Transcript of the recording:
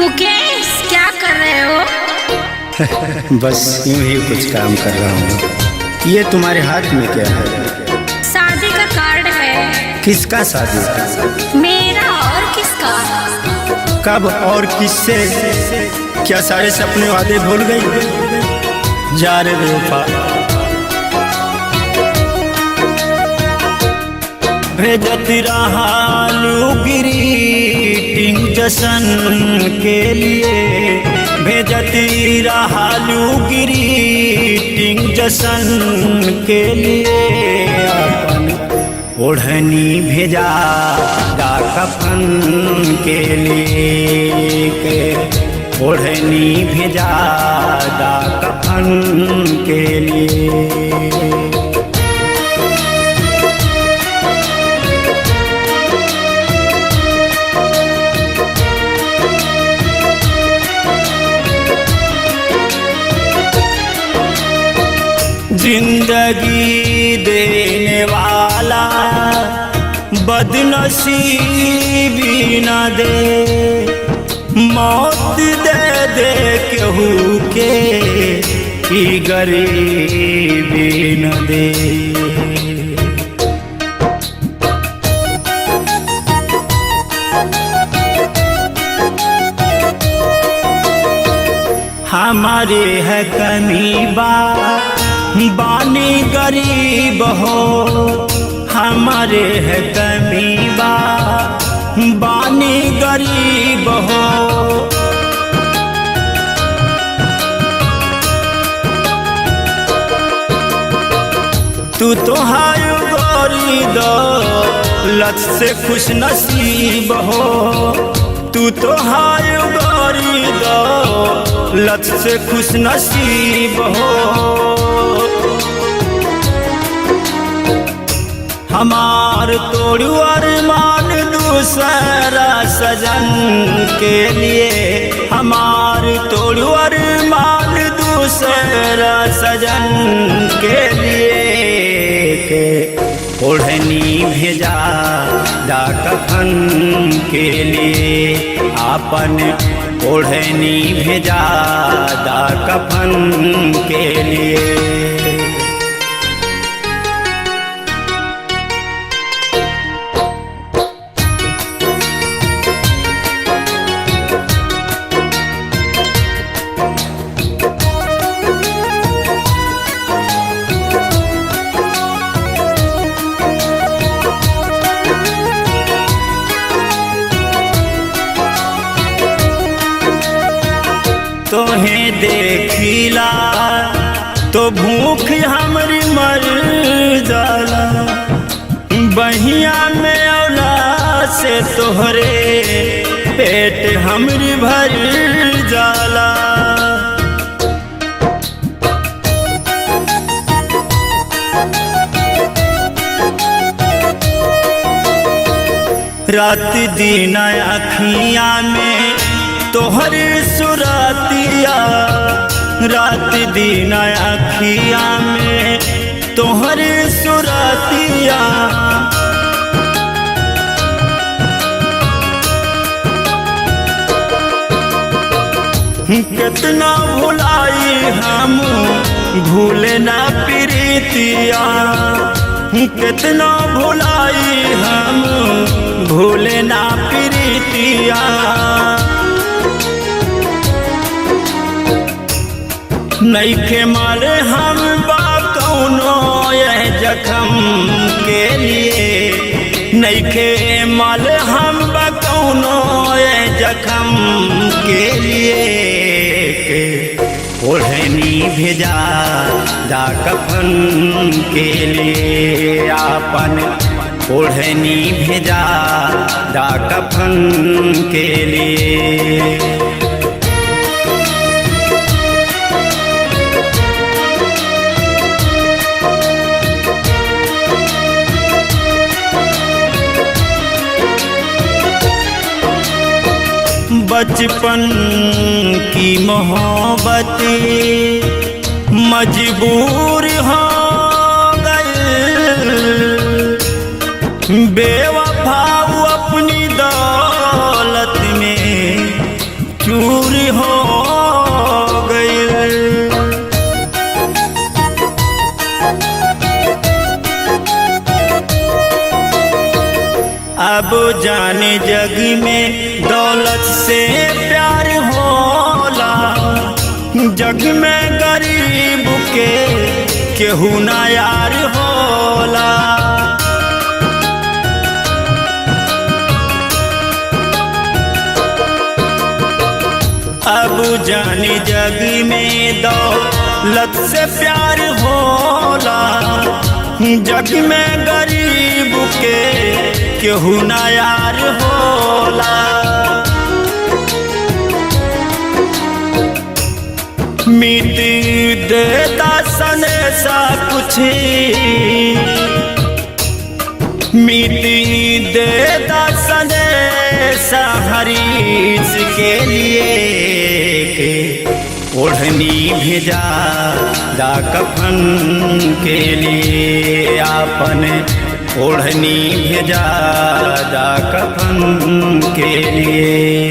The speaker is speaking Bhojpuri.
मुकेश, क्या कर रहे हो? बस यूं ही कुछ काम कर रहा हूँ। ये तुम्हारे हाथ में क्या है? शादी का कार्ड है। किसका शादी? मेरा और किसका? कब और किससे? क्या सारे सपने वादे भूल गई? जा रे बेवफा। भेजत रहालू ग्रीटिंग जशन के लिए, भेजत रहालू ग्रीटिंग जशन के लिए। अपन ओढ़नी भेजा दा कफन के लिए, के ओढ़नी भेजा दा कफन के लिए। जिंदगी देने वाला बदनसीबी न दे, मौत दे दे केहू के ई गरीबी न दे। हमारे है कमी बानी गरीब हो, हमारे है कमी बानी गरीब हो। तू तो हाय गोरी दौलत से खुश नसीब हो, तू तो हाय गोरी दौलत से खुश नसीब हो। हमार तोड़ू अरमान दूसरा सजन के लिए, हमार तोड़ू अरमान दूसरा सजन के लिए। के ओढ़नी भेजा दा कफन के लिए, आपन ओढ़नी भेजा दा कफन के लिए। तोहें देखिला तो भूख हमरी मर जाला, बहिया में औला से तोहरे पेट हमरी भर जाला। रात दिन अखियाँ में तोहर सुरतिया, रात दिन अखियाँ में तोहर सुरतिया। कितना भुलाई हम भूले ना प्रीतिया, कितना भुलाई हम भूले ना प्रीतिया। नइखे मारे हम बा कौनो ये जख्म के लिए, नइखे मारे हम बा कौनो ये जख्म के लिए। ओढ़नी भेजा दा कफन के लिए, आपन ओढ़नी भेजा दा कफन के लिए। बचपन की मोहब्बत मजबूर हो गए, बेवफा अपनी दौलत में क्यों अब जाने जग में दौलत से प्यार होला, जग में गरीब के केहू ना यार होला। अब जाने जग में दौलत से प्यार होला, जग में गरीब के केहू ना यार होला। मिट देता सनेसा कुछ, मिट देता सनेसा हरीश के लिए, ओढ़नी भेजा दा कफन के लिए, आपन ओढ़नी भेजा दा कफन के लिए।